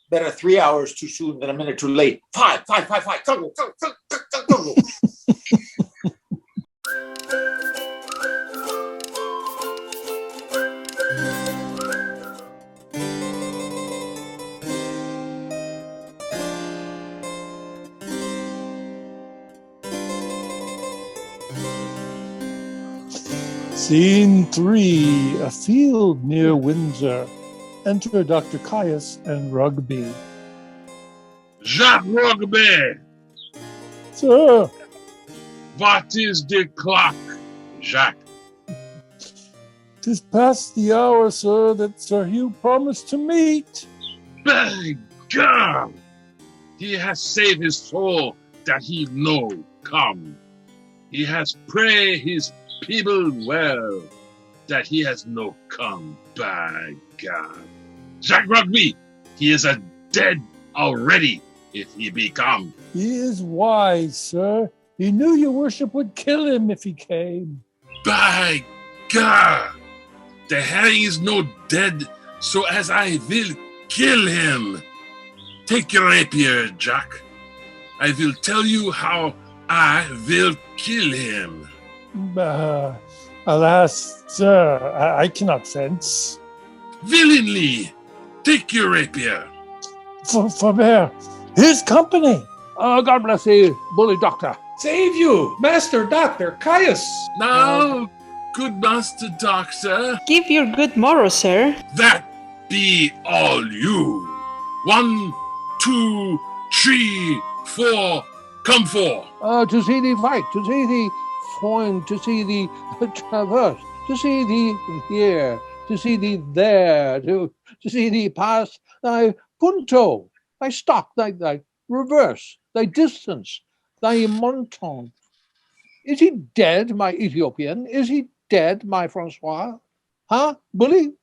Better 3 hours too soon than a minute too late. Five. Go. Scene 3, a field near Windsor. Enter Dr. Caius and Rugby. Jacques Rugby, Sir, what is the clock, Jacques? 'tis past the hour, sir, that Sir Hugh promised to meet. By God, he has saved his soul that he no come. He has prayed his people well that he has no come. By God, Jacques Rugby, he is a dead already if he be come. He is wise, sir. He knew your worship would kill him if he came. By God, the herring is no dead, so as I will kill him. Take your rapier, Jack. I will tell you how I will kill him. Alas, sir, I cannot fence. Willingly, take your rapier. Forbear, his company. God bless you, bully doctor. Save you, Master Dr. Caius. Now, good master doctor, Give your good morrow, sir. that be all you. 1, 2, 3, 4, come for. To see thee fight, to see thee foin, to see thee traverse, to see thee here, to see thee there, to see thee pass thy punto, thy stock, thy reverse, thy distance, thy monton. Is he dead, my Ethiopian? Is he dead, my Francois? Huh, bully?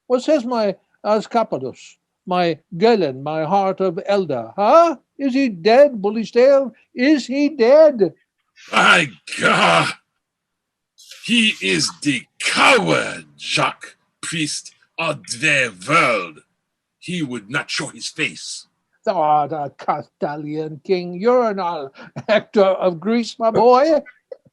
What says my Ascapadus, my Galen, my heart of elder? Huh? Is he dead, bully stale? Is he dead? By God, he is the coward, Jacques, priest of the world. He would not show his face. Thou art a Castalian king. You're an Hector of Greece, my boy.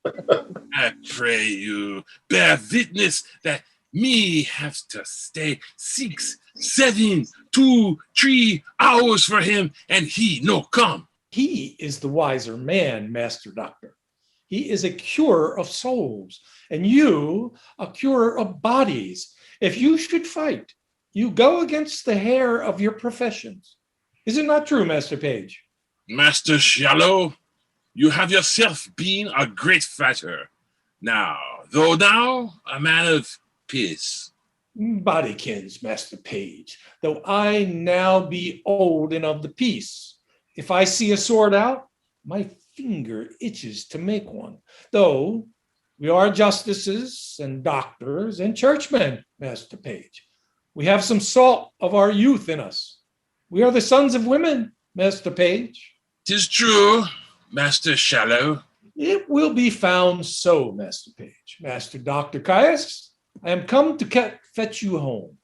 I pray you, bear witness that me have to stay 6, 7, 2, 3 hours for him, and he no come. He is the wiser man, Master Doctor. He is a curer of souls, and you a curer of bodies. If you should fight, you go against the hair of your professions. Is it not true, Master Page? Master Shallow, you have yourself been a great fighter. Now, a man of peace. Bodykins, Master Page, though I now be old and of the peace. If I see a sword out, my finger itches to make one. Though we are justices and doctors and churchmen, Master Page. We have some salt of our youth in us. We are the sons of women, Master Page. 'Tis true, Master Shallow. It will be found so, Master Page. Master Dr. Caius, I am come to fetch you home.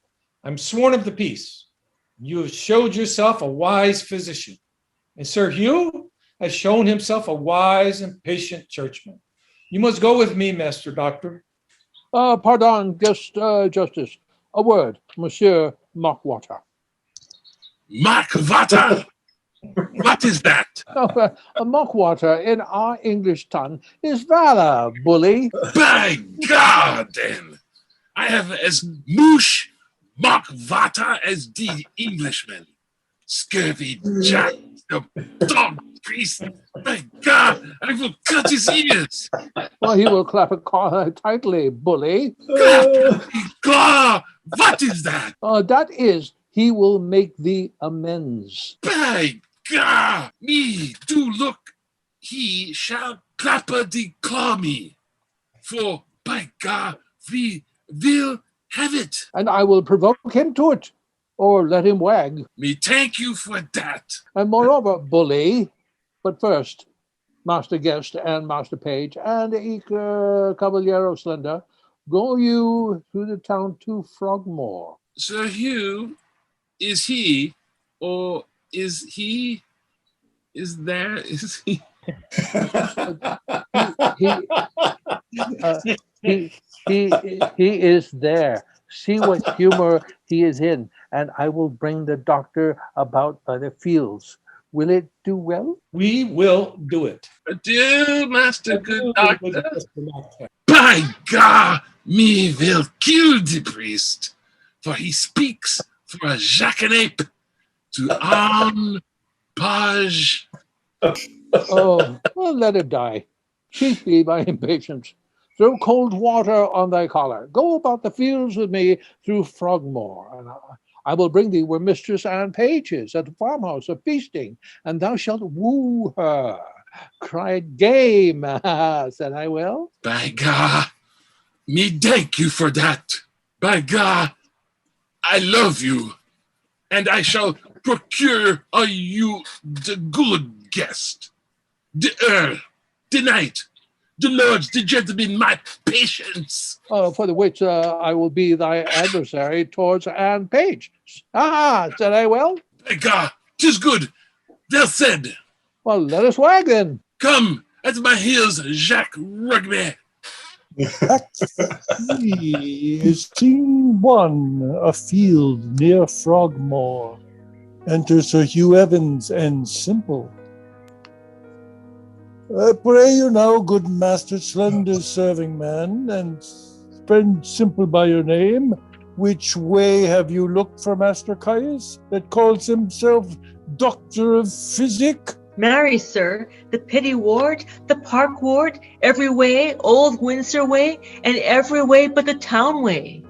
I'm sworn of the peace. You have showed yourself a wise physician. And Sir Hugh has shown himself a wise and patient churchman. You must go with me, Master Doctor. Pardon, Justice. A word, Monsieur Mockwater. Markwater! What is that? A Mockwater in our English tongue is valor, bully. By God, then! I have as much Markwater as the Englishman. Scurvy Jack, the dog priest. My God, I will cut his ears. Well, he will clap a claw tightly, bully. Claw! What is that? That is, he will make thee amends. By God, me do look, he shall clapper the claw me. For by God, we will have it. And I will provoke him to it, or let him wag. Me thank you for that. And moreover, bully, but first, Master Guest and Master Page, and Cavaliero Slender, go you through the town to Frogmore. Sir Hugh, is he Or is he? Is there? Is he? He, he is there. See what humor he is in, and I will bring the doctor about by the fields. Will it do well? We will do it. Adieu, Master Good Doctor. Doctor. By God, me will kill the priest, for he speaks for a jackanape to arm page. Oh, well, let it die. Chiefly by impatience. Throw cold water on thy collar. Go about the fields with me through Frogmore, and I will bring thee where Mistress Anne Page is at the farmhouse of feasting, and thou shalt woo her. Cried game, said I will. By God, me thank you for that. By God, I love you, and I shall procure you the good guest, the earl, the knight, the lords, the gentlemen, my patience. For the which I will be thy adversary towards Anne Page. Said I well. By God, 'tis good. Well said. Well, let us wag then. Come at my heels, Jacques Rugby. Act 3 is Scene 1, a field near Frogmore. Enter Sir Hugh Evans and Simple. Pray you now, good master, slender serving man, and friend Simple by your name, which way have you looked for Master Caius, that calls himself Doctor of Physic? Marry, sir, the Pity Ward, the Park Ward, every way, old Windsor way, and every way but the town way.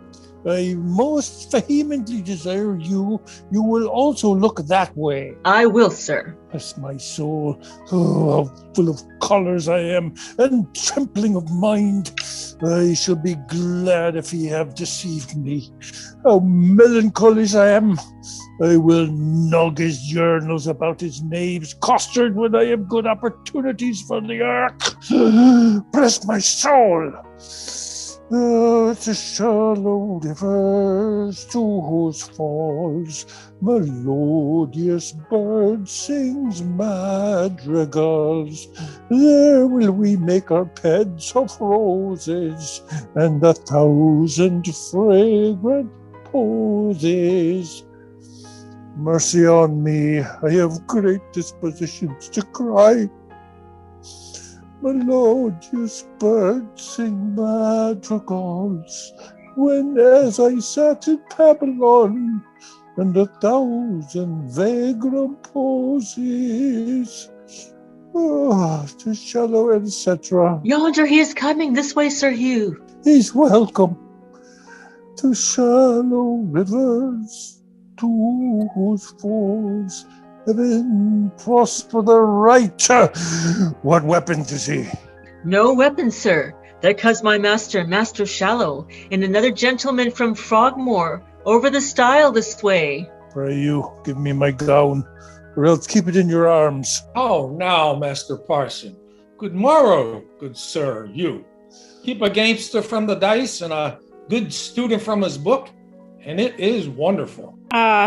I most vehemently desire you will also look that way. I will, sir. Bless my soul, oh, how full of colours I am, and trembling of mind. I shall be glad if he have deceived me. How melancholy I am. I will nog his journals about his knaves costard when I have good opportunities for the ark. Bless my soul. It's a shallow river to whose falls melodious bird sings madrigals. There will we make our beds of roses and 1,000 fragrant posies. Mercy on me, I have great dispositions to cry. Melodious birds sing madrigals, when as I sat in Babylon, and 1,000 vagrant posies. Oh, to shallow, etc. Yonder he is coming, this way, Sir Hugh. He's welcome to shallow rivers, to whose falls heaven prosper the right. What weapon to see? No weapon, sir. There comes my master, Master Shallow, and another gentleman from Frogmore, over the stile this way. Pray you, give me my gown, or else keep it in your arms. Oh, now, Master Parson. Good morrow, good sir, you. Keep a gamester from the dice and a good student from his book, and it is wonderful.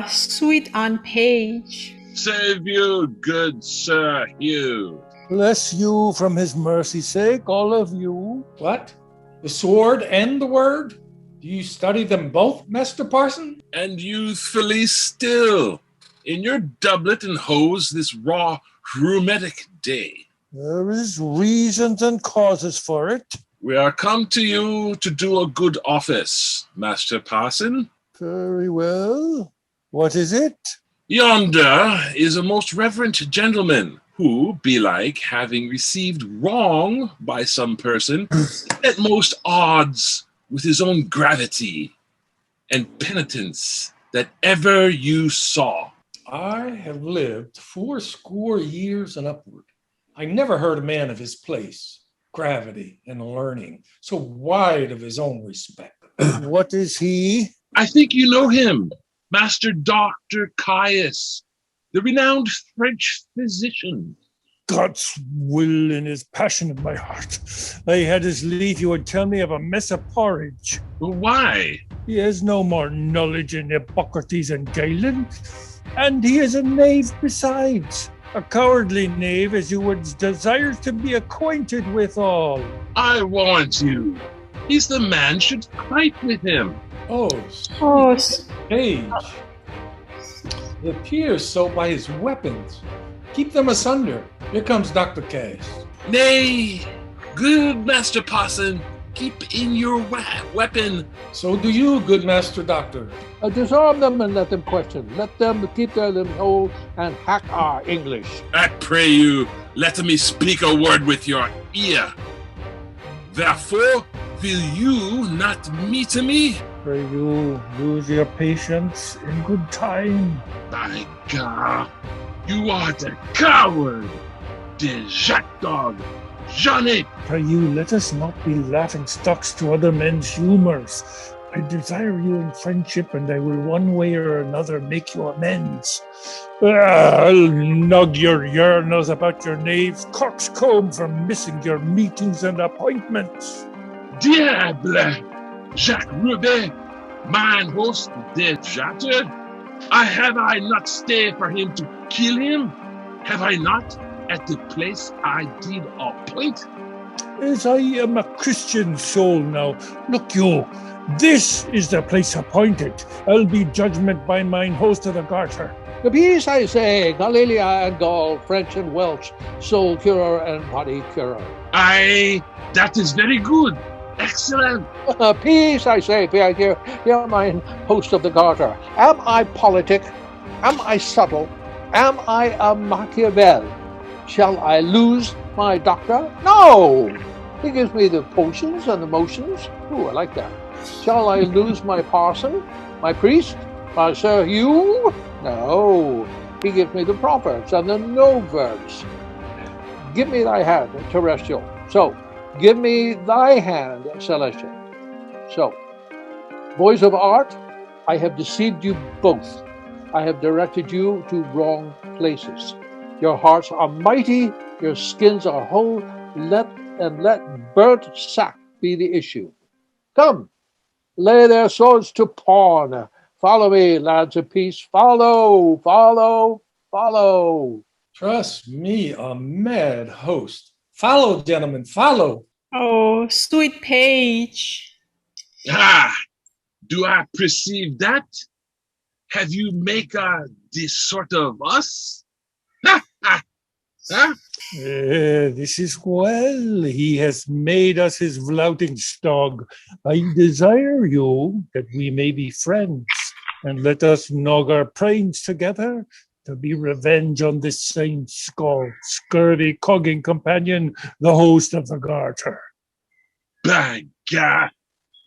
Sweet Anne Page. Save you, good Sir Hugh. Bless you from his mercy's sake, all of you. What? The sword and the word? Do you study them both, Master Parson? And youthfully still, in your doublet and hose this raw rheumatic day. There is reasons and causes for it. We are come to you to do a good office, Master Parson. Very well. What is it? Yonder is a most reverend gentleman who, belike, having received wrong by some person, is at most odds with his own gravity and penitence that ever you saw. I have lived 80 years and upward. I never heard a man of his place, gravity, and learning so wide of his own respect. What is he? I think you know him, Master Dr. Caius, the renowned French physician. God's will in his passion of my heart. I had as lief you would tell me of a mess of porridge. Why? He has no more knowledge in Hippocrates and Galen. And he is a knave besides. A cowardly knave, as you would desire to be acquainted withal. I warned you. He's the man should fight with him. Oh, Oh, Page. It appears so by his weapons. Keep them asunder. Here comes Dr. Cash. Nay, good Master Parson, keep in your weapon. So do you, good Master Doctor. Disarm them and let them question. Let them keep their limbs whole and hack our English. I pray you, let me speak a word with your ear. Therefore, will you not meet me? Pray you lose your patience in good time. By God, you are the coward, the jackdog, Johnny. Pray you let us not be laughing stocks to other men's humors. I desire you in friendship, and I will one way or another make you amends. I'll nug your yarners about your knave's coxcomb for missing your meetings and appointments. Diable, Jacques Rubin, mine host de Jatter. Have I not stayed for him to kill him? Have I not at the place I did appoint? As I am a Christian soul now, look you, this is the place appointed. I'll be judgment by mine host of the Garter. The peace, I say, Galilia and Gaul, French and Welsh, soul curer and body curer. Aye, that is very good. Excellent. Peace, I say, Pierre, you're mine host of the Garter. Am I politic? Am I subtle? Am I a Machiavel? Shall I lose my doctor? No! He gives me the potions and the motions. Ooh, I like that. Shall I lose my parson? My priest? My Sir Hugh? No. He gives me the proverbs and the no-verbs. Give me thy hand, terrestrial. So, give me thy hand, celestial. So, boys of art, I have deceived you both. I have directed you to wrong places. Your hearts are mighty, your skins are whole. Let burnt sack be the issue. Come, lay their swords to pawn. Follow me, lads of peace. Follow, follow, follow. Trust me, a mad host. Follow, gentlemen, follow. oh, sweet Page. Ah, do I perceive that? Have you make this sort of us? Ha, ha, ha? This is well. He has made us his flouting stog. I desire you that we may be friends, and let us nog our brains together to be revenge on this same scurvy cogging companion, the host of the Garter. By God,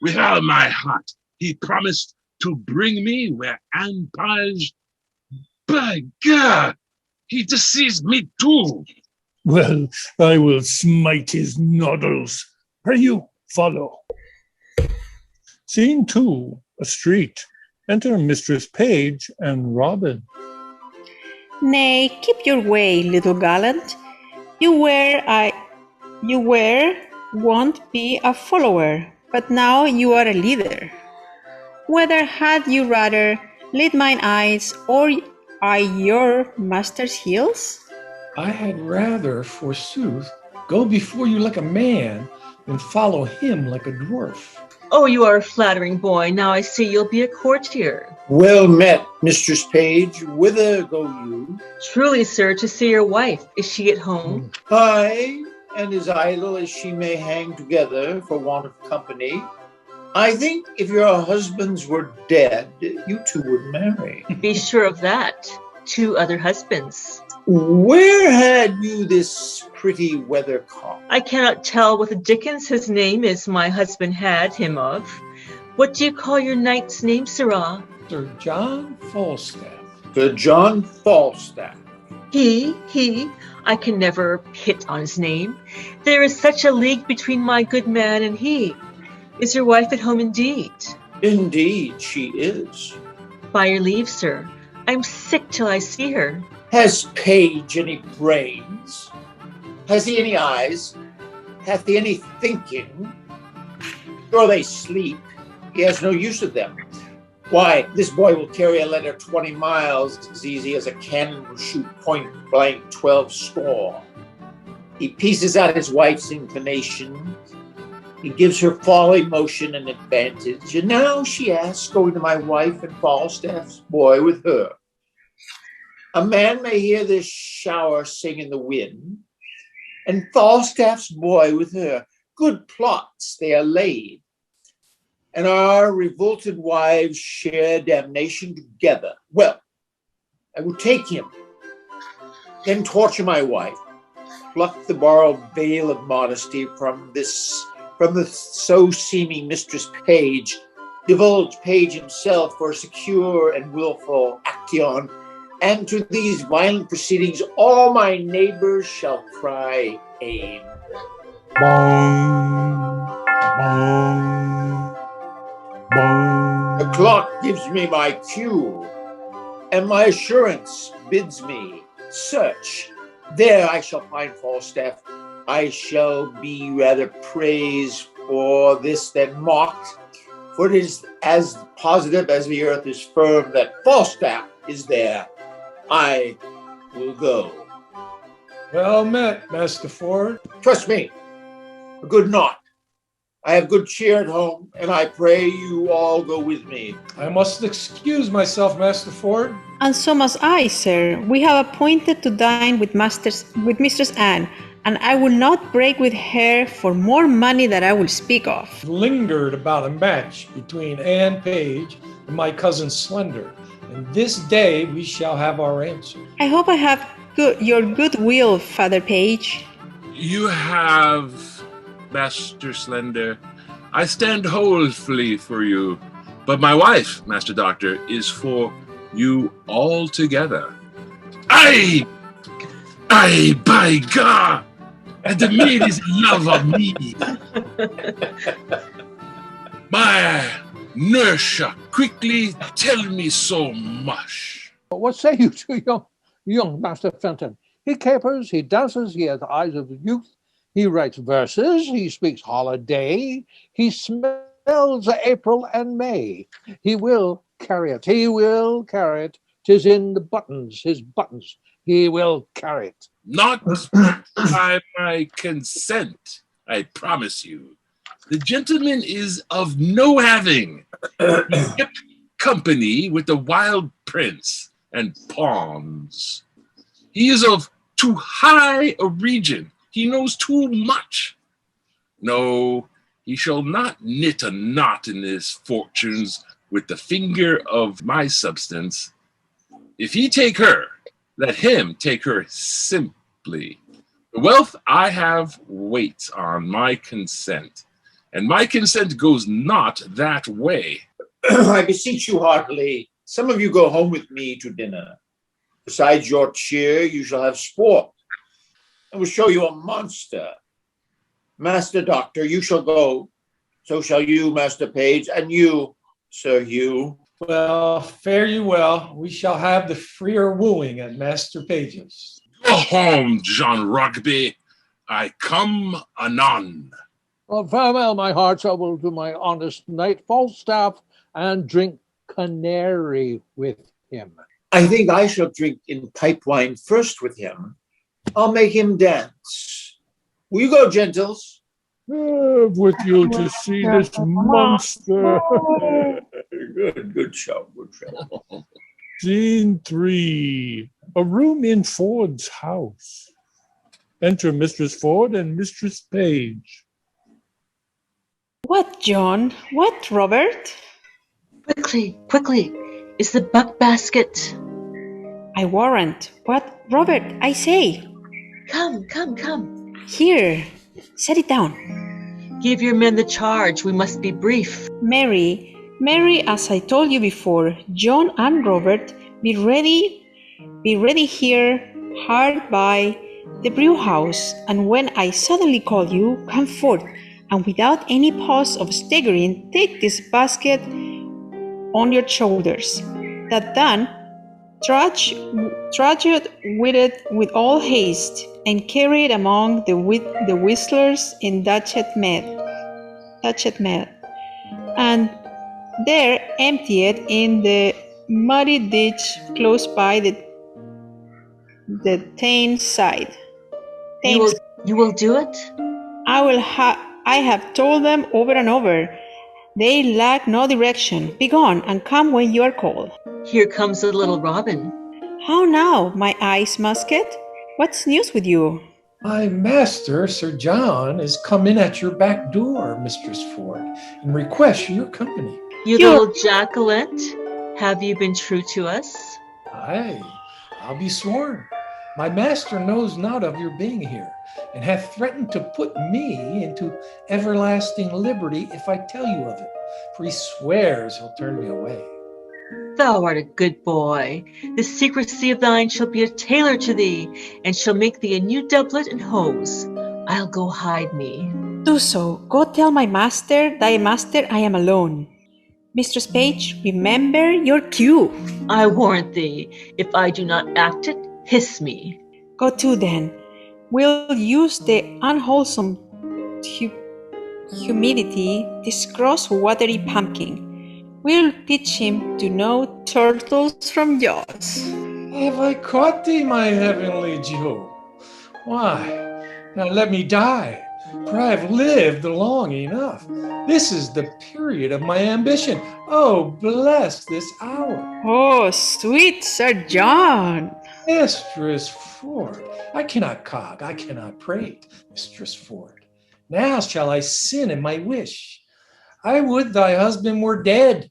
with all my heart, he promised to bring me where Anne Page. By God, he deceives me too. Well, I will smite his noddles. Pray you, follow. Scene 2, a street. Enter Mistress Page and Robin. Nay, keep your way, little gallant. You were won't be a follower, but now you are a leader. Whether had you rather lead mine eyes or I your master's heels? I had rather, forsooth, go before you like a man than follow him like a dwarf. Oh, you are a flattering boy. Now I see you'll be a courtier. Well met, Mistress Page. Whither go you? Truly, sir, to see your wife. Is she at home? Aye, and as idle as she may hang together for want of company. I think if your husbands were dead, you two would marry. Be sure of that. 2 other husbands. Where had you this pretty weathercock? I cannot tell what the dickens his name is my husband had him of. What do you call your knight's name, sirrah? Sir John Falstaff. Sir John Falstaff. He, I can never hit on his name. There is such a league between my good man and he. Is your wife at home indeed? Indeed, she is. By your leave, sir. I'm sick till I see her. Has Page any brains? Has he any eyes? Hath he any thinking? Sure they sleep. He has no use of them. Why, this boy will carry a letter 20 miles as easy as a cannon will shoot point blank 12 score. He pieces out his wife's inclination. He gives her folly, motion, and advantage. And now she asks, going to my wife and Falstaff's boy with her. A man may hear this shower sing in the wind, and Falstaff's boy with her. Good plots they are laid, and our revolted wives share damnation together. Well, I will take him, then torture my wife, pluck the borrowed veil of modesty from the so seeming mistress Page, divulge Page himself for a secure and willful action, and to these violent proceedings all my neighbors shall cry aim. Bong, bong, bong. The clock gives me my cue, and my assurance bids me search. There I shall find Falstaff. I shall be rather praised for this than mocked, for it is as positive as the earth is firm that Falstaff is there. I will go. Well met, Master Ford. Trust me, a good knot. I have good cheer at home, and I pray you all go with me. I must excuse myself, Master Ford. And so must I, sir. We have appointed to dine with Mistress Anne, and I will not break with her for more money than I will speak of. Lingered about a match between Anne Page and my cousin Slender, and this day we shall have our answer. I hope I have your goodwill, Father Page. You have, Master Slender. I stand wholly for you, but my wife, Master Doctor, is for you altogether. Aye, by God, and the maid is in love of me. My nurse shall quickly tell me so much. What say you to young Master Fenton? He capers, he dances, he has the eyes of youth, he writes verses, he speaks holiday, he smells April and May. He will carry it, 'tis in the buttons, his buttons, he will carry it. Not by my consent, I promise you. The gentleman is of no having. He kept company with the wild prince and pawns. He is of too high a region. He knows too much. No, he shall not knit a knot in his fortunes with the finger of my substance. If he take her, let him take her simply. The wealth I have waits on my consent, and my consent goes not that way. I beseech you heartily, some of you go home with me to dinner. Besides your cheer, you shall have sport. I will show you a monster. Master Doctor, you shall go. So shall you, Master Page, and you, Sir Hugh. Well, fare you well. We shall have the freer wooing at Master Page's. Go home, John Rugby. I come anon. Well, farewell, my hearts. I will do my honest knight Falstaff and drink canary with him. I think I shall drink in pipe wine first with him. I'll make him dance. Will you go, gentles? With you to see this monster. Good show, good show. Scene 3. A room in Ford's house. Enter Mistress Ford and Mistress Page. What, John? What, Robert? Quickly. Is the buck basket? I warrant. What, Robert, I say. Come. Here, set it down. Give your men the charge. We must be brief. Mary, as I told you before, John and Robert, be ready here, hard by the brew house. And when I suddenly call you, come forth, and without any pause of staggering, take this basket on your shoulders. That done, trudge it with all haste, and carry it among the whistlers in Datchet Med. And There, empty it in the muddy ditch close by the Thames side. You will do it? I have told them over and over. They lack no direction. Be gone and come when you are called. Here comes the little robin. How now, my ice musket? What's news with you? My master, Sir John, is come in at your back door, Mistress Ford, and requests your company. You little jackalette, have you been true to us? Aye, I'll be sworn. My master knows not of your being here, and hath threatened to put me into everlasting liberty if I tell you of it, for he swears he'll turn me away. Thou art a good boy. This secrecy of thine shall be a tailor to thee, and shall make thee a new doublet and hose. I'll go hide me. Do so. Go tell my master, thy master, I am alone. Mistress Page, remember your cue. I warrant thee, if I do not act it, hiss me. Go to then. We'll use the unwholesome humidity, this gross watery pumpkin. We'll teach him to know turtles from jaws. Have I caught thee, my heavenly Jew? Why, now let me die, for I have lived long enough. This is the period of my ambition. Oh, bless this hour. Oh, sweet Sir John. Mistress Ford, I cannot cog, I cannot prate, Mistress Ford. Now shall I sin in my wish. I would thy husband were dead.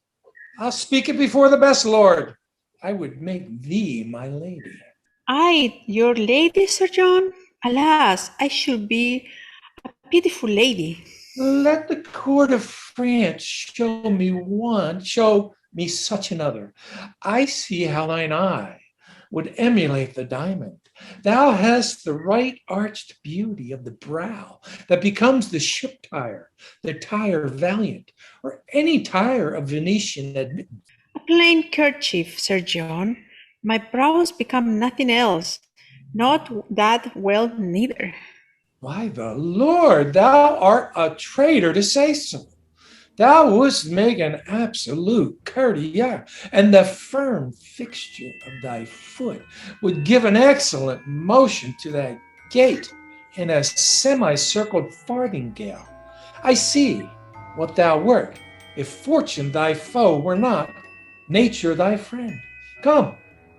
I'll speak it before the best Lord. I would make thee my lady. I, your lady, Sir John? Alas, I should be a pitiful lady. Let the court of France show me such another. I see how thine eye would emulate the diamond. Thou hast the right arched beauty of the brow that becomes the ship tire, the tire valiant, or any tire of Venetian admittance. A plain kerchief, Sir John. My brows become nothing else. Not that well neither. By the Lord, thou art a traitor to say so. Thou wouldst make an absolute courtier, and the firm fixture of thy foot would give an excellent motion to thy gait in a semicircled farthingale. I see what thou wert, if fortune thy foe were not, nature thy friend. Come,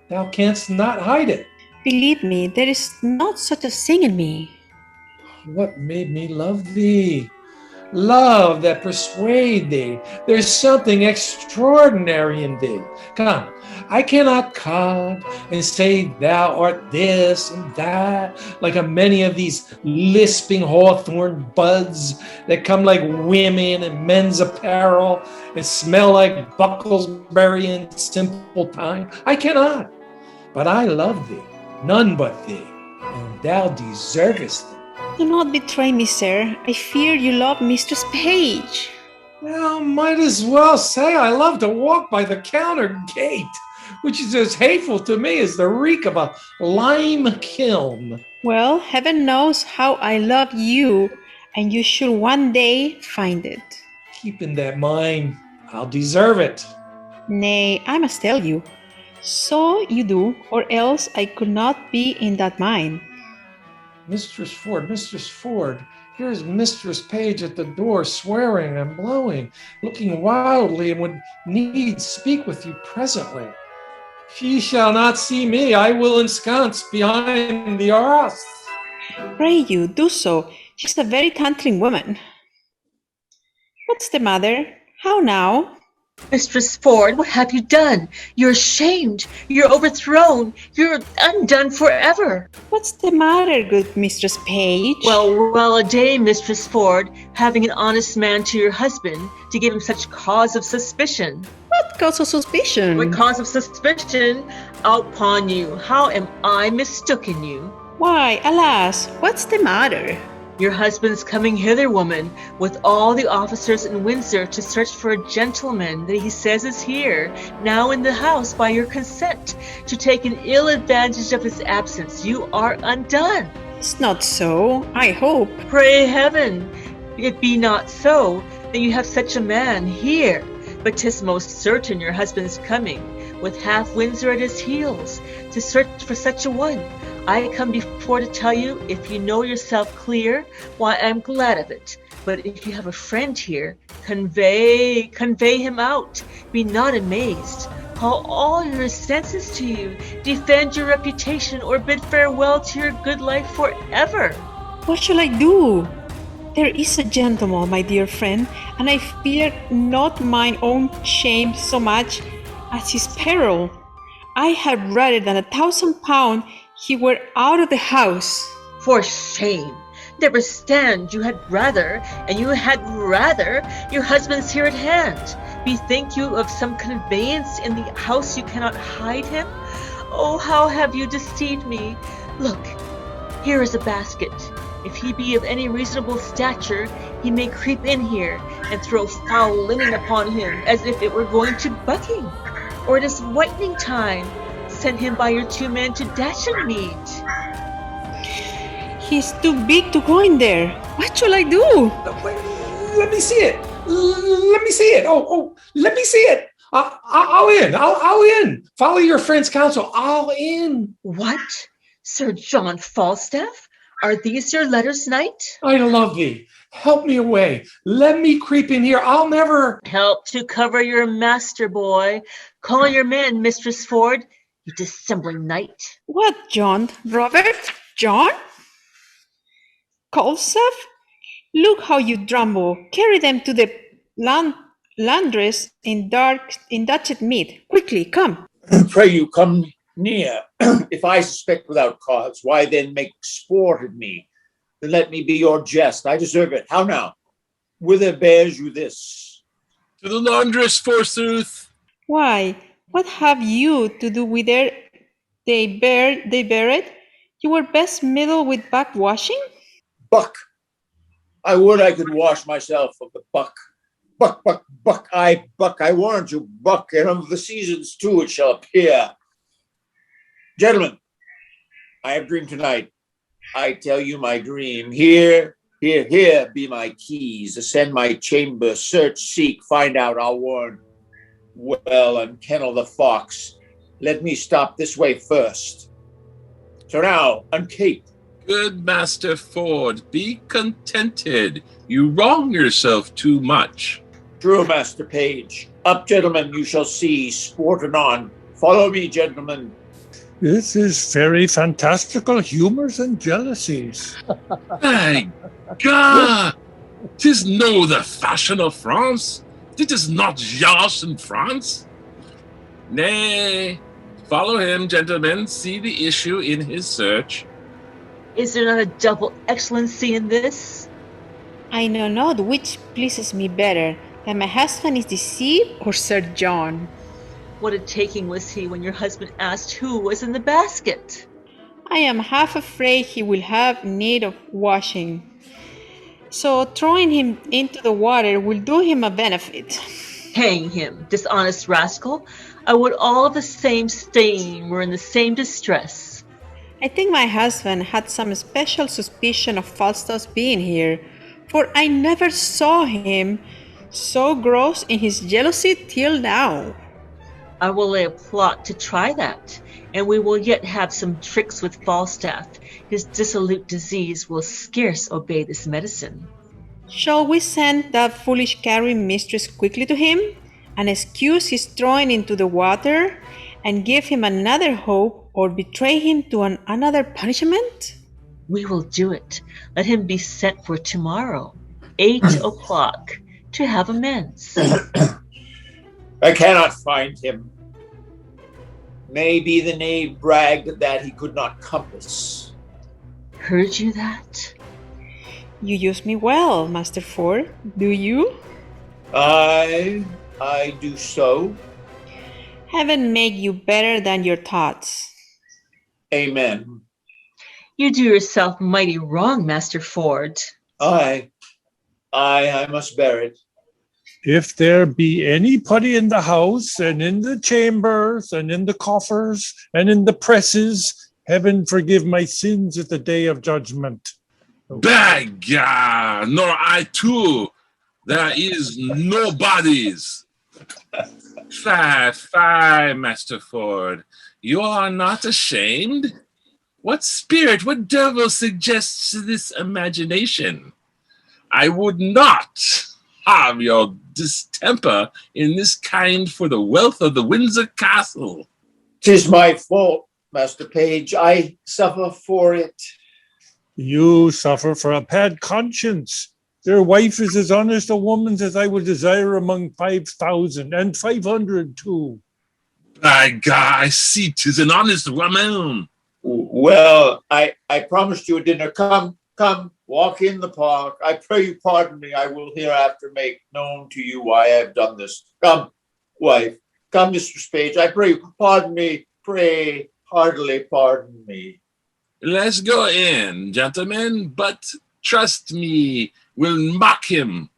thou canst not hide it. Believe me, there is not such a thing in me. What made me love thee? Love that persuade thee. There's something extraordinary in thee. Come, I cannot cog and say thou art this and that, like a many of these lisping hawthorn buds that come like women in men's apparel and smell like bucklesberry and simple time. I cannot, but I love thee, none but thee, and thou deservest it. Do not betray me, sir. I fear you love Mistress Page. Well, might as well say I love to walk by the counter gate, which is as hateful to me as the reek of a lime kiln. Well, heaven knows how I love you, and you should one day find it. Keep in that mind, I'll deserve it. Nay, I must tell you. So you do, or else I could not be in that mind. Mistress Ford, here's Mistress Page at the door, swearing and blowing, looking wildly, and would needs speak with you presently. She shall not see me. I will ensconce behind the arras. Pray you, do so. She's a very tantling woman. What's the matter? How now? Mistress Ford, what have you done? You're ashamed. You're overthrown. You're undone forever. What's the matter, good Mistress Page? Well, a day, Mistress Ford, having an honest man to your husband, to give him such cause of suspicion. What cause of suspicion? What cause of suspicion? Out upon you. How am I mistaken you? Why, alas, what's the matter? Your husband's coming hither, woman, with all the officers in Windsor to search for a gentleman that he says is here, now in the house by your consent, to take an ill advantage of his absence. You are undone. It's not so, I hope. Pray heaven it be not so, that you have such a man here. But 'tis most certain your husband's coming, with half Windsor at his heels, to search for such a one. I come before to tell you, if you know yourself clear, why I'm glad of it. But if you have a friend here, convey him out. Be not amazed. Call all your senses to you. Defend your reputation, or bid farewell to your good life forever. What shall I do? There is a gentleman, my dear friend, and I fear not mine own shame so much as his peril. I had rather than £1,000 he were out of the house. For shame! Never stand, you had rather, and you had rather, your husband's here at hand. Bethink you of some conveyance in the house you cannot hide him? Oh, how have you deceived me! Look, here is a basket. If he be of any reasonable stature, he may creep in here and throw foul linen upon him as if it were going to bucking. Or it is whitening time. Send him by your 2 men to Datchet meet. He's too big to go in there. What shall I do? Wait, let me see it. Let me see it. Oh, let me see it. I'll in. I'll in. Follow your friend's counsel. I'll in. What? Sir John Falstaff? Are these your letters, knight? I love thee. Help me away. Let me creep in here. I'll never... Help to cover your master, boy. Call your men, Mistress Ford, you dissembling knight. What, John? Robert? John? Falstaff? Look how you tremble. Carry them to the laundress in Datchet mead. Quickly, come. Pray you, come near. If I suspect without cause, why then make sport of me? Then let me be your jest. I deserve it. How now? Whither bears you this? To the laundress, forsooth. Why, what have you to do with it? They bear it? You were best meddle with backwashing? Buck. I would I could wash myself of the buck. Buck, buck, buck. I warrant you, buck, and of the seasons too it shall appear. Gentlemen, I have dreamed tonight. I tell you my dream. Here be my keys. Ascend my chamber, search, seek, find out, I'll warn. Well, and kennel the fox. Let me stop this way first. So now, uncape. Good Master Ford, be contented. You wrong yourself too much. True, Master Page. Up, gentlemen, you shall see. Sport anon. Follow me, gentlemen. This is very fantastical humors and jealousies. My God! 'Tis no the fashion of France. It is not Josh in France. Nay, follow him, gentlemen. See the issue in his search. Is there not a double excellency in this? I know not which pleases me better, that my husband is deceived or Sir John. What a taking was he when your husband asked who was in the basket? I am half afraid he will have need of washing. So throwing him into the water will do him a benefit. Hang him, dishonest rascal. I would all the same stain were in the same distress. I think my husband had some special suspicion of Falstaff's being here, for I never saw him so gross in his jealousy till now. I will lay a plot to try that, and we will yet have some tricks with Falstaff. His dissolute disease will scarce obey this medicine. Shall we send that foolish carrying mistress quickly to him, and excuse his throwing into the water, and give him another hope, or betray him to another punishment? We will do it. Let him be sent for tomorrow, 8 o'clock, to have amends. I cannot find him. Maybe the knave bragged that he could not compass. Heard you that? You use me well, Master Ford, do you? I do so. Heaven make you better than your thoughts. Amen. You do yourself mighty wrong, Master Ford. I must bear it. If there be any putty in the house and in the chambers and in the coffers and in the presses, heaven forgive my sins at the day of judgment. Beggar, nor I too. There is no bodies. Fie, Master Ford. You are not ashamed? What spirit, what devil suggests this imagination? I would not have your distemper in this kind for the wealth of the Windsor Castle. 'Tis my fault, Master Page. I suffer for it. You suffer for a bad conscience. Your wife is as honest a woman as I would desire among 5,000 and 500 too. By God, I see 'tis an honest woman. Well, I promised you a dinner. Come, walk in the park. I pray you pardon me. I will hereafter make known to you why I have done this. Come, wife. Come, Mistress Page. I pray you pardon me. Pray heartily pardon me. Let's go in, gentlemen, but trust me, we'll mock him.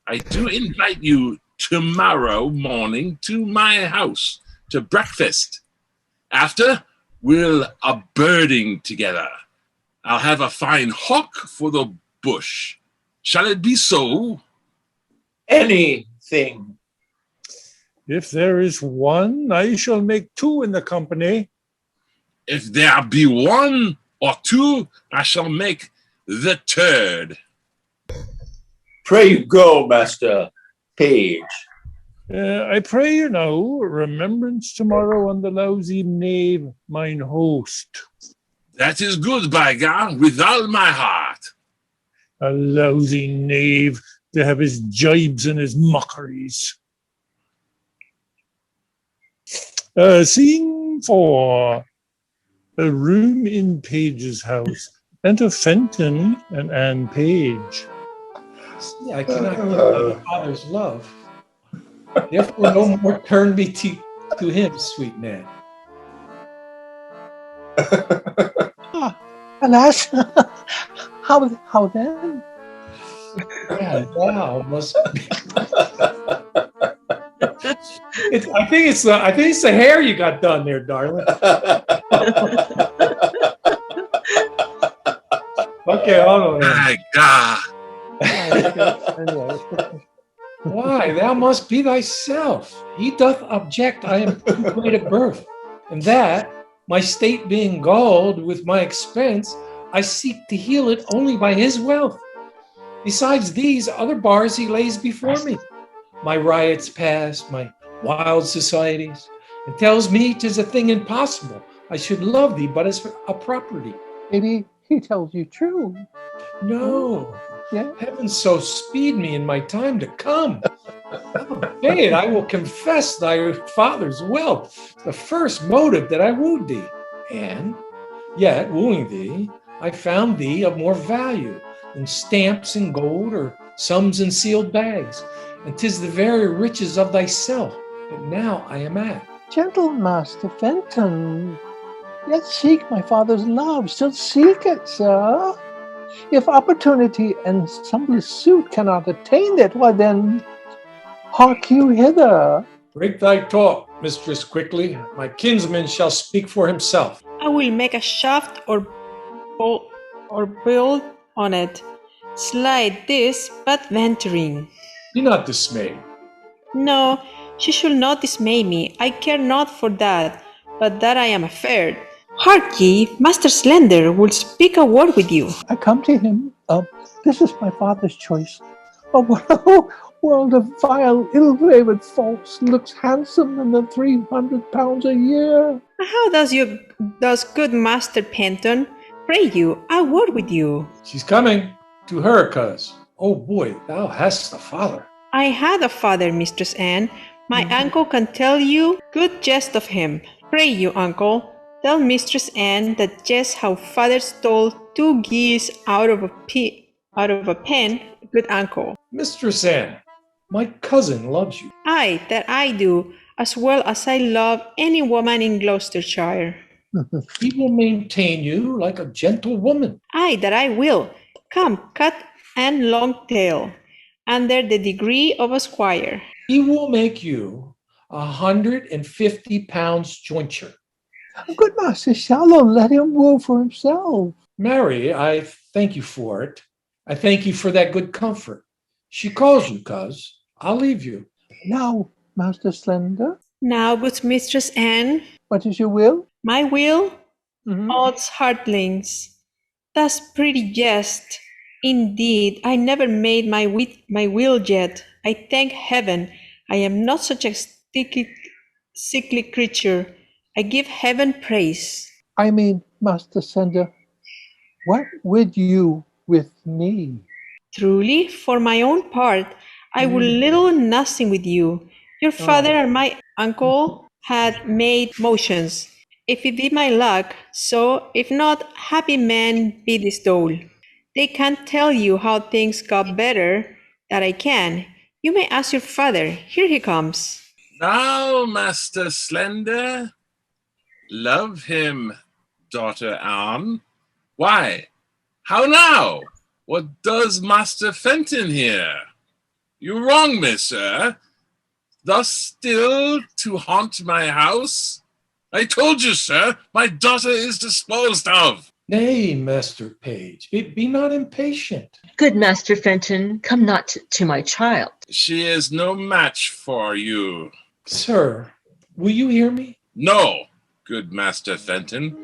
I do invite you tomorrow morning to my house to breakfast. After, we'll a birding together. I'll have a fine hawk for the bush. Shall it be so? Anything. If there is one, I shall make two in the company. If there be one or two, I shall make the third. Pray you go, Master Page. I pray you now, remembrance tomorrow on the lousy knave, mine host. That is good, by God, with all my heart. A lousy knave to have his jibes and his mockeries. Scene 4. A room in Page's house. Enter Fenton and Anne Page. See, I cannot get my father's love. Therefore, no more turn me to him, sweet man. Alas, how then? Yeah, thou must be. I think it's the hair you got done there, darling. Okay, hold on. My God. Why, thou must be thyself. He doth object I am too great of birth, and that, my state being galled with my expense, I seek to heal it only by his wealth. Besides these other bars he lays before me, my riots past, my wild societies, and tells me 'tis a thing impossible I should love thee but as a property. Maybe he tells you true. No. Yeah. Heaven so speed me in my time to come. Albeit I will confess thy father's wealth, the first motive that I wooed thee. And yet, wooing thee, I found thee of more value than stamps in gold or sums in sealed bags. And 'tis the very riches of thyself that now I am at. Gentle Master Fenton, yet seek my father's love, still seek it, sir. If opportunity and humbly suit cannot attain it, why then, hark you hither. Break thy talk, mistress, quickly. My kinsman shall speak for himself. I will make a shaft or build on it. Slide this, but venturing. Be not dismayed. No, she should not dismay me. I care not for that, but that I am afeard. Hark ye, Master Slender will speak a word with you. I come to him. This is my father's choice. Oh, what a world of vile, ill-flavored false looks handsome in the 300 pounds a year. How does good Master Penton? Pray you, a word with you. She's coming. To her, cuz. Oh boy, thou hast a father. I had a father, Mistress Anne. My uncle can tell you good jest of him. Pray you, uncle, tell Mistress Anne that just how father stole 2 geese out of a pen, good uncle. Mistress Anne, my cousin loves you. Aye, that I do, as well as I love any woman in Gloucestershire. He will maintain you like a gentle woman. Aye, that I will. Come, cut and long tail, under the degree of a squire. He will make you 150 pounds jointure. Good Master Shallow, let him woo for himself. Mary, I thank you for it. I thank you for that good comfort. She calls you, cuz. I'll leave you. Now, Master Slender? Now, good Mistress Anne, What is your will? my will, Mhm. odds heartlings, that's pretty jest. Indeed, I never made my will yet. I thank heaven I am not such a sickly creature. I give heaven praise. I mean, Master Slender, what would you with me? Truly, for my own part, I would little nothing with you. Your father and my uncle had made motions. If it be my luck, so if not, happy men be this dole. They can't tell you how things got better that I can. You may ask your father. Here he comes. Now, Master Slender, love him, daughter Anne. Why? How now? What does Master Fenton here? You wrong me, sir. Thus still to haunt my house? I told you, sir, my daughter is disposed of. Nay, Master Page, be not impatient. Good Master Fenton, come not to my child. She is no match for you. Sir, will you hear me? No, good Master Fenton.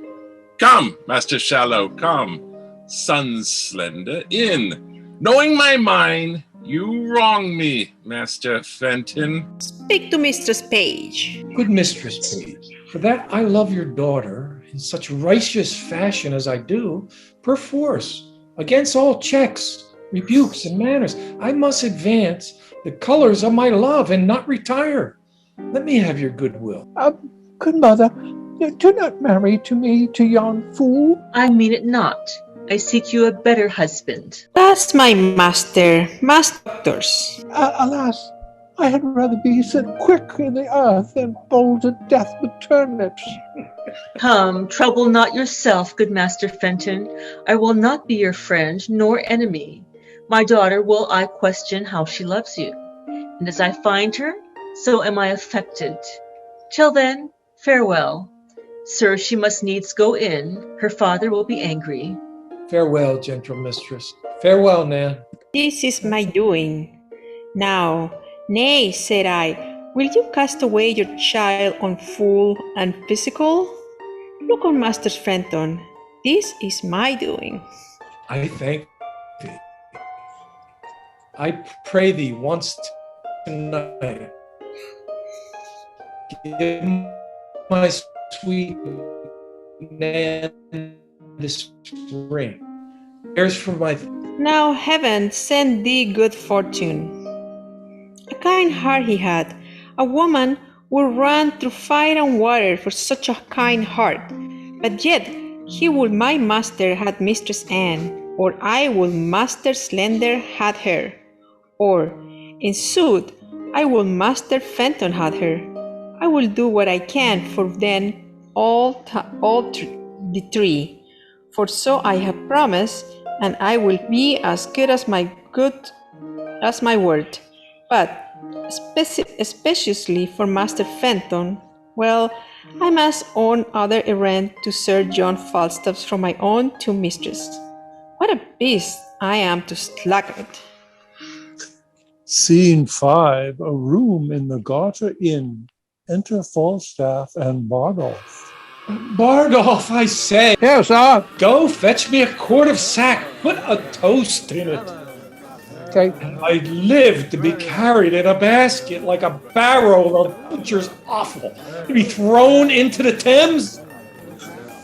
Come, Master Shallow, come. Son Slender, in. Knowing my mind, you wrong me, Master Fenton. Speak to Mistress Page. Good Mistress Page, for that I love your daughter in such righteous fashion as I do, perforce, against all checks, rebukes, and manners, I must advance the colors of my love and not retire. Let me have your goodwill. Good mother, do not marry to me, to yon fool. I mean it not. I seek you a better husband. That's my master, masters. Alas, I had rather be set quick in the earth than bold to death with turnips. Come, trouble not yourself, good Master Fenton. I will not be your friend nor enemy. My daughter will I question how she loves you. And as I find her, so am I affected. Till then, farewell. Sir, she must needs go in. Her father will be angry. Farewell, gentle mistress. Farewell, Nan. This is my doing. Now, nay, said I, will you cast away your child on fool and physical? Look on Master Fenton. This is my doing. I thank thee. I pray thee once tonight. Give my sweet Nan this ring. Here's for my... Now heaven send thee good fortune. A kind heart he had. A woman would run through fire and water for such a kind heart. But yet he would my master had Mistress Anne, or I would Master Slender had her, or, in sooth, I will Master Fenton had her. I will do what I can for them all the three, for so I have promised, and I will be as good as my word. But especially for Master Fenton, well, I must on other errand to Sir John Falstaff's from my own to mistress. What a beast I am to slack it. Scene 5, a room in the Garter Inn. Enter Falstaff and Bardolph. Bardolph, I say, Here, sir. go fetch me a quart of sack. Put a toast in it. Okay. I live to be carried in a basket like a barrel of butcher's offal, to be thrown into the Thames.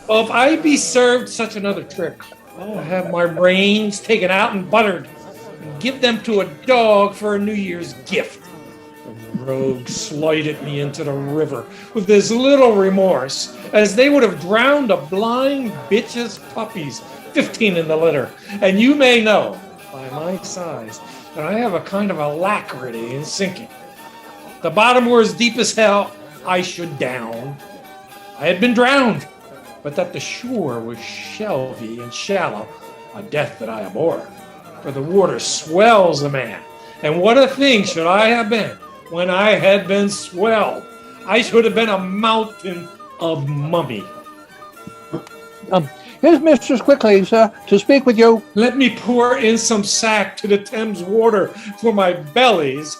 Well, if I be served such another trick, I'll have my brains taken out and buttered, and give them to a dog for a New Year's gift. The rogue slighted me into the river with as little remorse as they would have drowned a blind bitch's puppies, 15 in the litter. And you may know, by my size, that I have a kind of alacrity in sinking. The bottom were as deep as hell, I should down. I had been drowned, but that the shore was shelvy and shallow, a death that I abhor. For the water swells a man, and what a thing should I have been when I had been swelled. I should have been a mountain of mummy. Here's Mistress quickly, sir, to speak with you. Let me pour in some sack to the Thames water for my belly's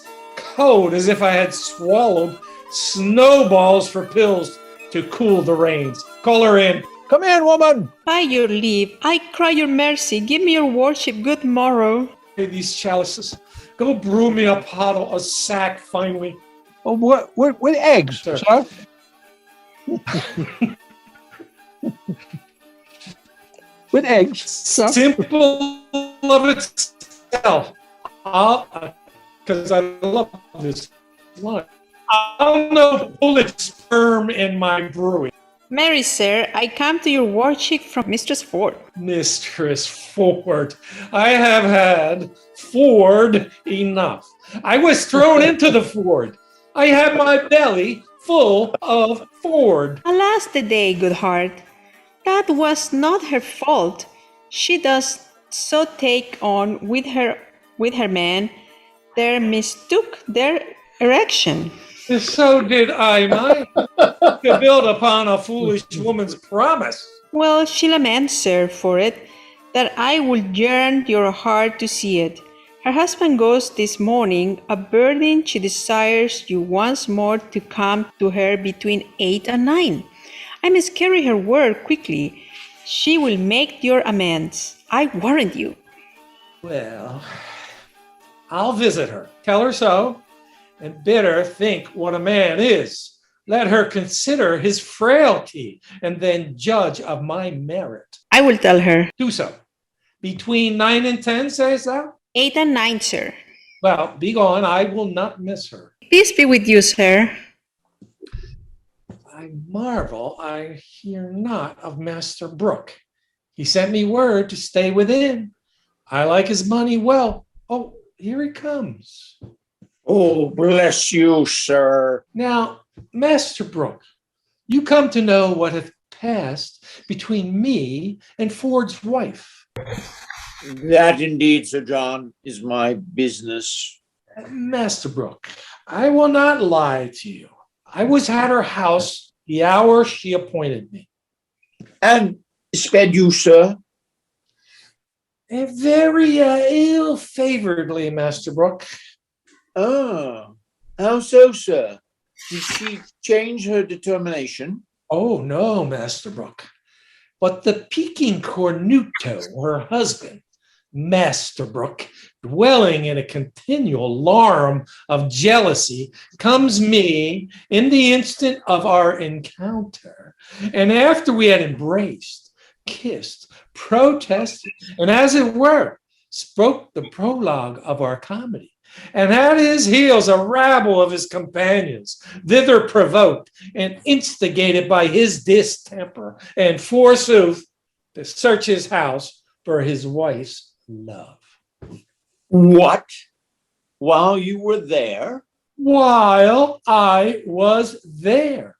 cold as if I had swallowed snowballs for pills to cool the rains. Call her in. Come in, woman. By your leave, I cry your mercy. Give me your worship good morrow. Hey, these chalices. Go brew me a pottle, a sack finally. Oh, what with eggs, Sir. sir? With eggs, sir? Simple of itself. Because I love this line. I'll no bullet sperm in my brewing. Mary, sir, I come to your worship from Mistress Ford. Mistress Ford, I have had Ford enough. I was thrown into the Ford. I had my belly full of Ford. Alas the day, good heart. That was not her fault. She does so take on with her man. There mistook their erection. So did I mine, to build upon a foolish woman's promise. Well, she laments, sir, for it, that I would yearn your heart to see it. Her husband goes this morning, a burden she desires you once more to come to her between 8 and 9. I must carry her word quickly. She will make your amends, I warrant you. Well, I'll visit her, tell her so, and bid her think what a man is. Let her consider his frailty, and then judge of my merit. I will tell her. Do so. Between 9 and 10, sayest thou? 8 and 9, sir. Well, be gone, I will not miss her. Peace be with you, sir. I marvel I hear not of Master Brooke. He sent me word to stay within. I like his money well. Oh, here he comes. Oh, bless you, sir. Now, Master Brooke, you come to know what hath passed between me and Ford's wife. That indeed, Sir John, is my business. Master Brooke, I will not lie to you. I was at her house the hour she appointed me. And sped you, sir? Very ill-favoredly, Master Brooke. Ah, how so, sir? Did she change her determination? Oh, no, Master Brooke. But the Peking cornuto, her husband, Master Brooke, dwelling in a continual alarm of jealousy, comes me in the instant of our encounter, and after we had embraced, kissed, protested, and as it were, spoke the prologue of our comedy. And at his heels a rabble of his companions, thither provoked and instigated by his distemper, and forsooth, to search his house for his wife's love. What? While you were there? While I was there.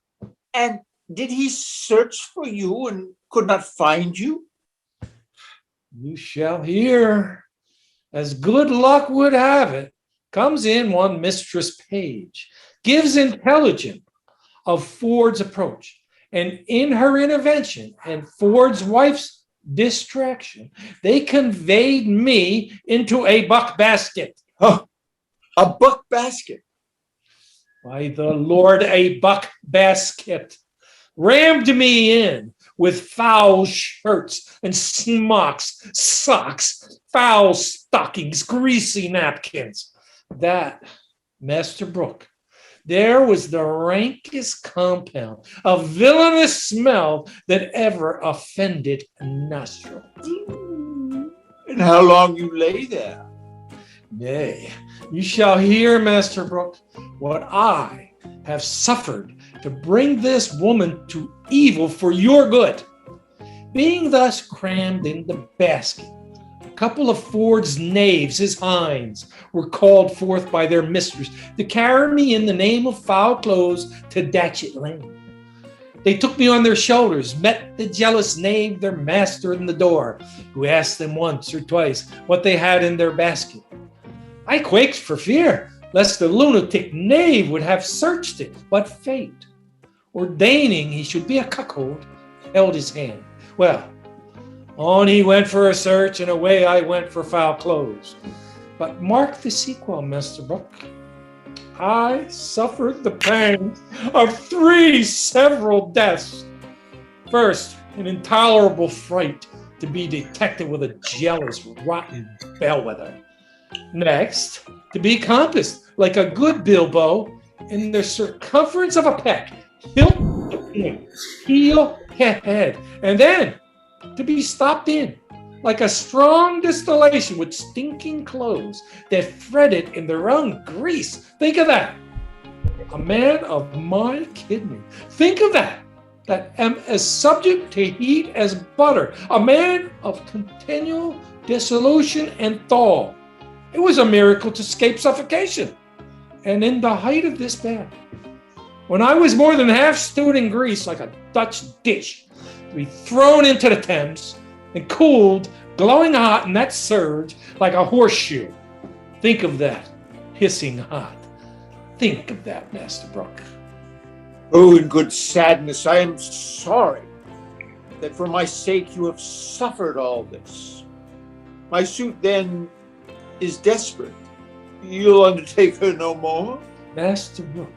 And did he search for you and could not find you? You shall hear. As good luck would have it, comes in one Mistress Page, gives intelligence of Ford's approach, and in her intervention and Ford's wife's distraction, they conveyed me into a buck basket. Oh, a buck basket. By the Lord, a buck basket. Rammed me in with foul shirts and smocks, socks, foul stockings, greasy napkins. That, Master Brooke, there was the rankest compound of villainous smell that ever offended a nostril. And how long you lay there? Nay, you shall hear, Master Brooke, what I have suffered to bring this woman to evil for your good. Being thus crammed in the basket, a couple of Ford's knaves, his hinds, were called forth by their mistress to carry me in the name of foul clothes to Datchet Lane. They took me on their shoulders, met the jealous knave, their master in the door, who asked them once or twice what they had in their basket. I quaked for fear, lest the lunatic knave would have searched it, but fate, ordaining he should be a cuckold, held his hand. Well, on he went for a search, and away I went for foul clothes. But mark the sequel, Master Brooke. I suffered the pangs of 3 several deaths. First, an intolerable fright to be detected with a jealous, rotten bellwether. Next, to be compassed like a good bilbo in the circumference of a peck, hilt to point, heel to head, and then to be stopped in like a strong distillation with stinking clothes that fretted in their own grease. Think of that. A man of my kidney. Think of that. That am as subject to heat as butter. A man of continual dissolution and thaw. It was a miracle to escape suffocation. And in the height of this bad, when I was more than half stewed in grease like a Dutch dish, to be thrown into the Thames and cooled, glowing hot in that surge like a horseshoe. Think of that, hissing hot. Think of that, Master Brooke. Oh, in good sadness, I am sorry that for my sake you have suffered all this. My suit then is desperate. You'll undertake her no more? Master Brooke,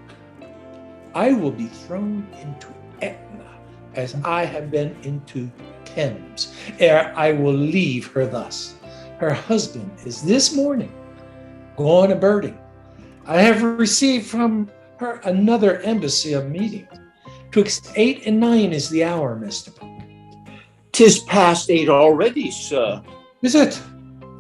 I will be thrown into Etna as I have been into Thames, ere I will leave her thus. Her husband is this morning gone a birding. I have received from her another embassy of meeting. 'Twixt 8 and 9 is the hour, Mr. Brooke. 'Tis past 8 already, sir. Is it?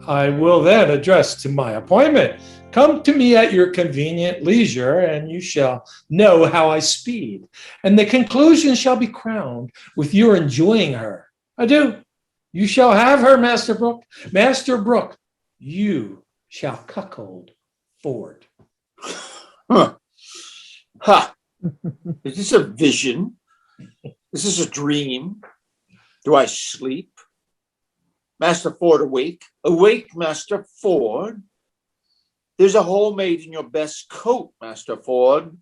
I will then address to my appointment. Come to me at your convenient leisure, and you shall know how I speed. And the conclusion shall be crowned with your enjoying her. Adieu. You shall have her, Master Brooke. Master Brooke, you shall cuckold Ford. Huh. Ha! Is this a vision? Is this a dream? Do I sleep? Master Ford, awake. Awake, Master Ford. There's a hole made in your best coat, Master Ford.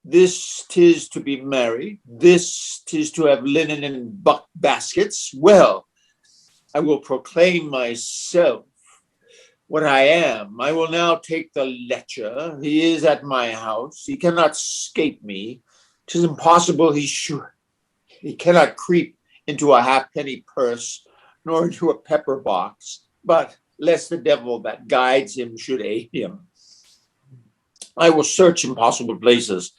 This 'tis to be married. This 'tis to have linen in baskets. Well, I will proclaim myself what I am. I will now take the lecher. He is at my house. He cannot escape me. 'Tis impossible he should. He cannot creep into a halfpenny purse, nor into a pepper box, but lest the devil that guides him should aid him. I will search impossible places,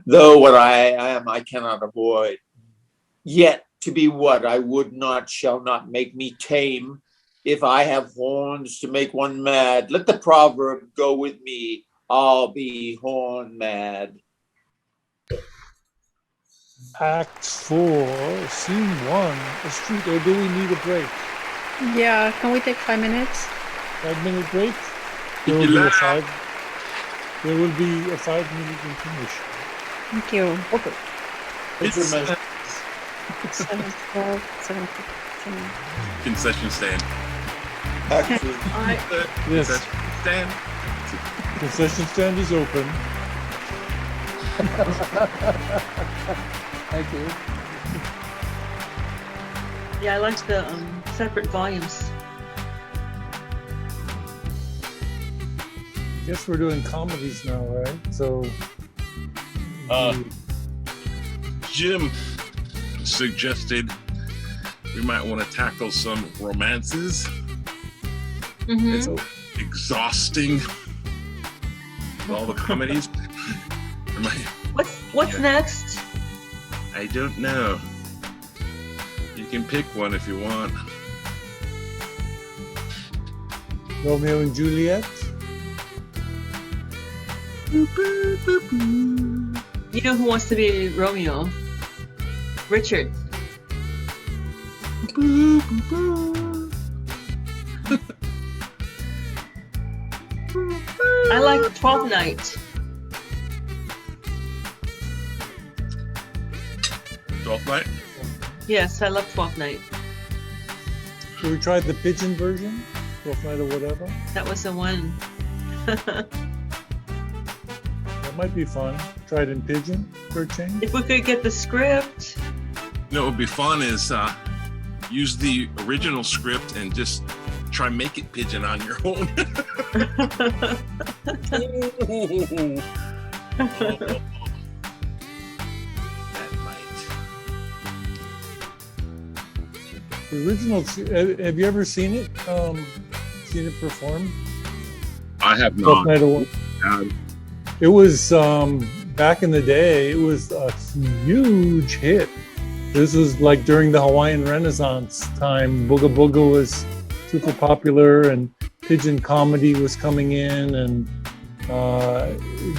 though what I am I cannot avoid. Yet to be what I would not shall not make me tame. If I have horns to make one mad, let the proverb go with me, I'll be horn mad. Act 4, Scene 1, a street, or do we need a break? Yeah, can we take 5 minutes? 5-minute break? There will be a 5-minute intermission. Thank you. Okay. Intermission. 7, 12, 7, 7. Concession stand. Actually, Yes, Concession stand. concession stand is open. Thank you. Yeah, I like the separate volumes. Guess we're doing comedies now, right? So, Jim suggested we might want to tackle some romances. Mm-hmm. It's exhausting. All the comedies. What's Yeah. next? I don't know. You can pick one if you want. Romeo and Juliet. You know who wants to be Romeo? Richard. I like 12th Night. 12th Night? Yes, I love 12th Night. So we tried the pigeon version, 12th Night or whatever. That was the one. That might be fun. Tried in pigeon for a change. If we could get the script. You know what would be fun is use the original script and just try make it pigeon on your own. That might. The original. Have you ever seen it? Seen it performed? I have Twelfth not. Night of- It was back in the day. It was a huge hit. This was like during the Hawaiian Renaissance time. Booga Booga was super popular, and pigeon comedy was coming in, and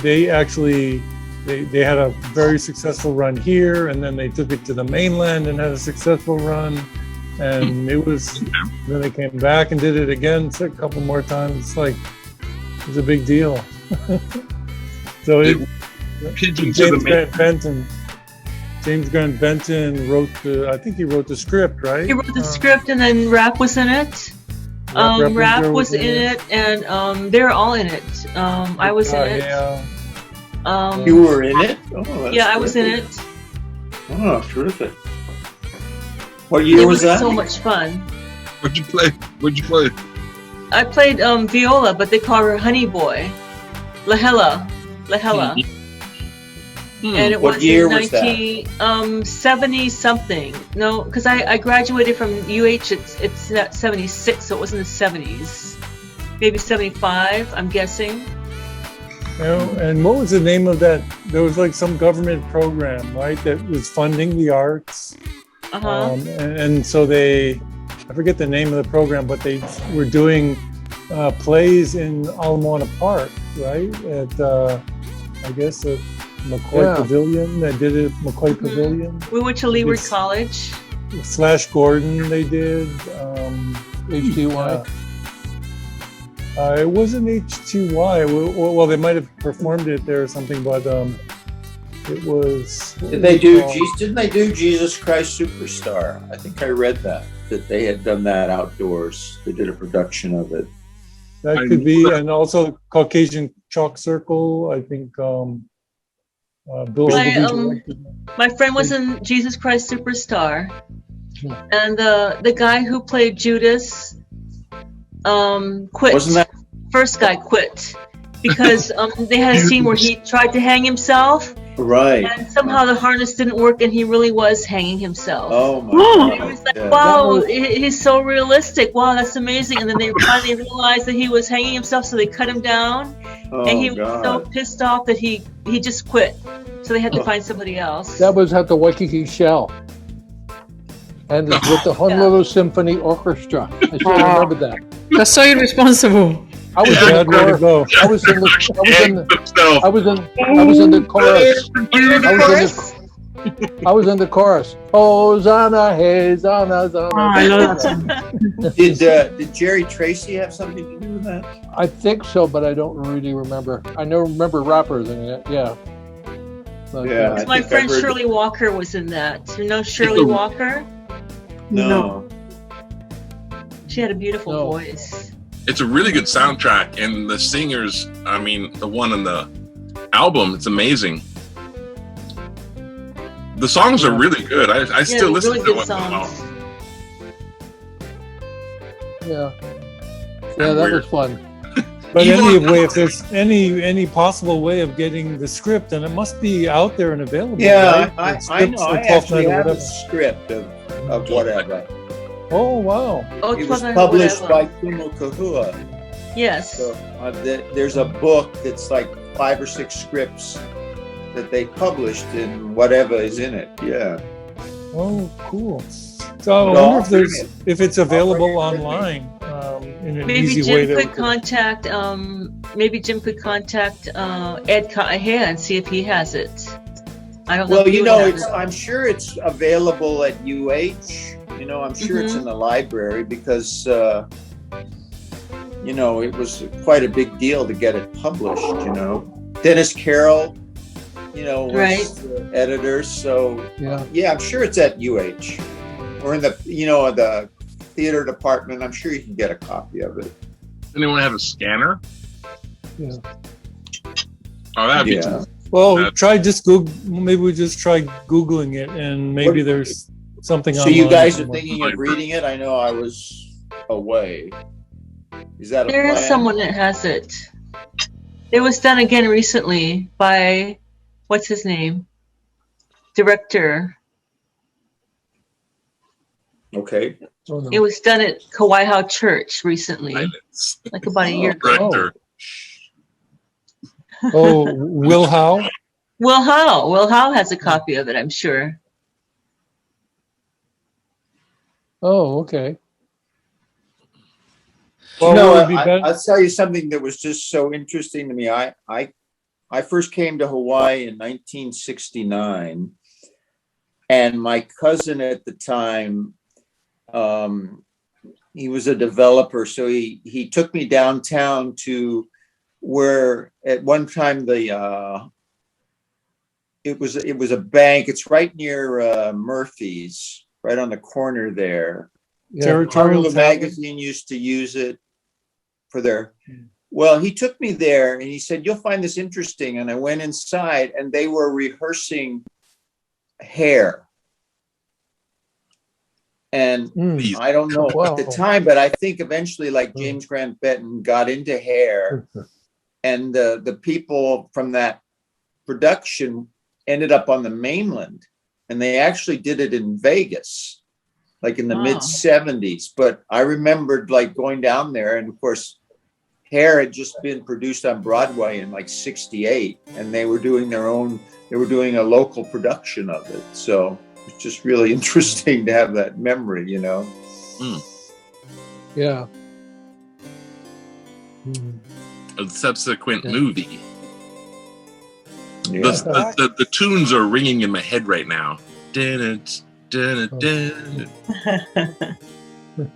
they actually they had a very successful run here, and then they took it to the mainland and had a successful run, and it was then they came back and did it again a couple more times. It's like it was a big deal. So Pigeon to the main. James Grant Benton wrote I think he wrote the script, right? He wrote the script, and then Rap was in it. Rap was in it, and they're all in it. I was in it. Yeah. You were in it? Oh, that's Yeah, I was in terrific. it. Oh, terrific. What year It was that? so much fun. What'd you play? I played viola, but they call her Honey Boy. Lahela. And it What was year in was that? 70 something. No, because I graduated from UH. It's not 76, so it was in the 70s. Maybe 75, I'm guessing. And what was the name of that? There was like some government program, right, that was funding the arts. And so I forget the name of the program, but they were doing plays in Ala Moana Park, right? At I guess at McCoy Pavilion. They did it at McCoy Pavilion. We went to Leeward College. Flash Gordon, they did. HTY. It wasn't HTY. Well, they might have performed it there or something, but it was. Didn't they do Jesus Christ Superstar? I think I read that they had done that outdoors. They did a production of it. That could be, and also Caucasian Chalk Circle. I think Bill. My friend was in Jesus Christ Superstar, and the guy who played Judas quit. Wasn't that First guy quit because they had a scene where he tried to hang himself, right? And somehow the harness didn't work, and he really was hanging himself. Oh my God! It was like, wow, he's so realistic. Wow, that's amazing. And then they finally realized that he was hanging himself, so they cut him down, and he was so pissed off that he just quit. So they had to find somebody else. That was at the Waikiki Shell. And it's with the Honolulu Symphony Orchestra. I should remember that. That's so irresponsible. I was in the chorus. I was in the chorus. I was in the chorus. Hosanna, Hosanna, I know that song. Did Jerry Tracy have something to do with that? I think so, but I don't really remember. I remember rappers in it. Yeah. But, Yeah. My friend Shirley Walker was in that. You know Shirley Walker? No. She had a beautiful voice. It's a really good soundtrack, and the singers, I mean, the one on the album, it's amazing. The songs are really good. I still listen really to good it. songs. Yeah, that was fun. But anyway, if there's any possible way of getting the script, then it must be out there and available. Yeah, right? I know. I actually have a script of whatever. Oh wow! It was published by Kumu Kahua. Yes. So there's a book that's like 5 or 6 scripts that they published, and whatever is in it. Yeah. Oh, cool. So I wonder if it's available online in an easy way. Maybe Jim could contact Ed Ka'ahea and see if he has it. I don't know. Well, I'm sure it's available at UH. I'm sure it's in the library because it was quite a big deal to get it published. Dennis Carroll, was the editor. So yeah, I'm sure it's at UH or in the the theater department. I'm sure you can get a copy of it. Anyone have a scanner? Yeah. Oh, that'd be cool. Well, try just Google. Maybe we just try Googling it, and maybe there's something. So you guys are thinking of reading it? I know I was away. Is that a There is plan? someone that has it. It was done again recently by, what's his name? Director. Okay. Oh, no. It was done at Kauai Church recently, Silence. like about a year ago. Director. Oh, Will Howe? Will Howe has a copy of it, I'm sure. Oh, okay. Well, No, what would be better? I'll tell you something that was just so interesting to me. I first came to Hawaii in 1969, and my cousin at the time, he was a developer, so he took me downtown to where at one time it was a bank. It's right near Murphy's, right on the corner there. Yeah. Territorial Honolulu Tavern? magazine used to use it for their. Well, he took me there and he said, "You'll find this interesting." And I went inside and they were rehearsing hair. And Mm. I don't know at the Wow. time, but I think eventually, like James Grant Benton got into hair, and the people from that production ended up on the mainland, and they actually did it in Vegas, like in the Wow. mid '70s. But I remembered like going down there, and of course, hair had just been produced on Broadway in like '68, and they were doing their own. They were doing a local production of it, so it's just really interesting to have that memory, you know. Yeah. Mm. A subsequent Yeah. movie. Yeah. The tunes are ringing in my head right now. Dun-it, dun-it, dun-it.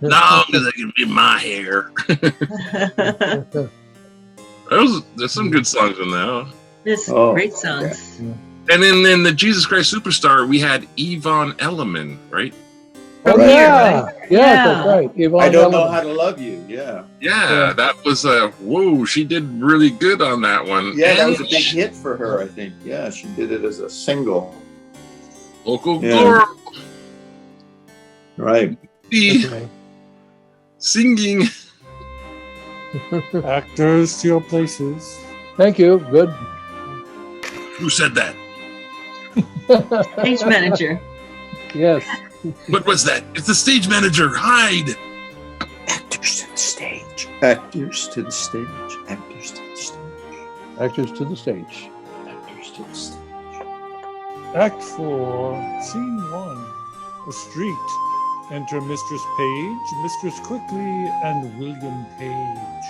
Long as I can be my hair. There's some good songs in there. There's Oh, great songs. And then in the Jesus Christ Superstar, we had Yvonne Elliman, right? Oh, Right. yeah. Right? Yes, Yeah. that's right. Yvonne I don't know Elliman. how to love you. Yeah. Yeah, that was whoa, she did really good on that one. Yeah, that And was a big hit for her, I think. Yeah, she did it as a single. Local Yeah. girl, Right. the Okay. singing. Actors to your places. Thank you. Good. Who said that? Stage manager. Yes. What was that? It's the stage manager. Hide. Actors to the stage. Actors to the stage. Actors to the stage. Actors to the stage. Actors to the stage. Act 4, Scene 1. A street. Enter Mistress Page, Mistress Quickly, and William Page.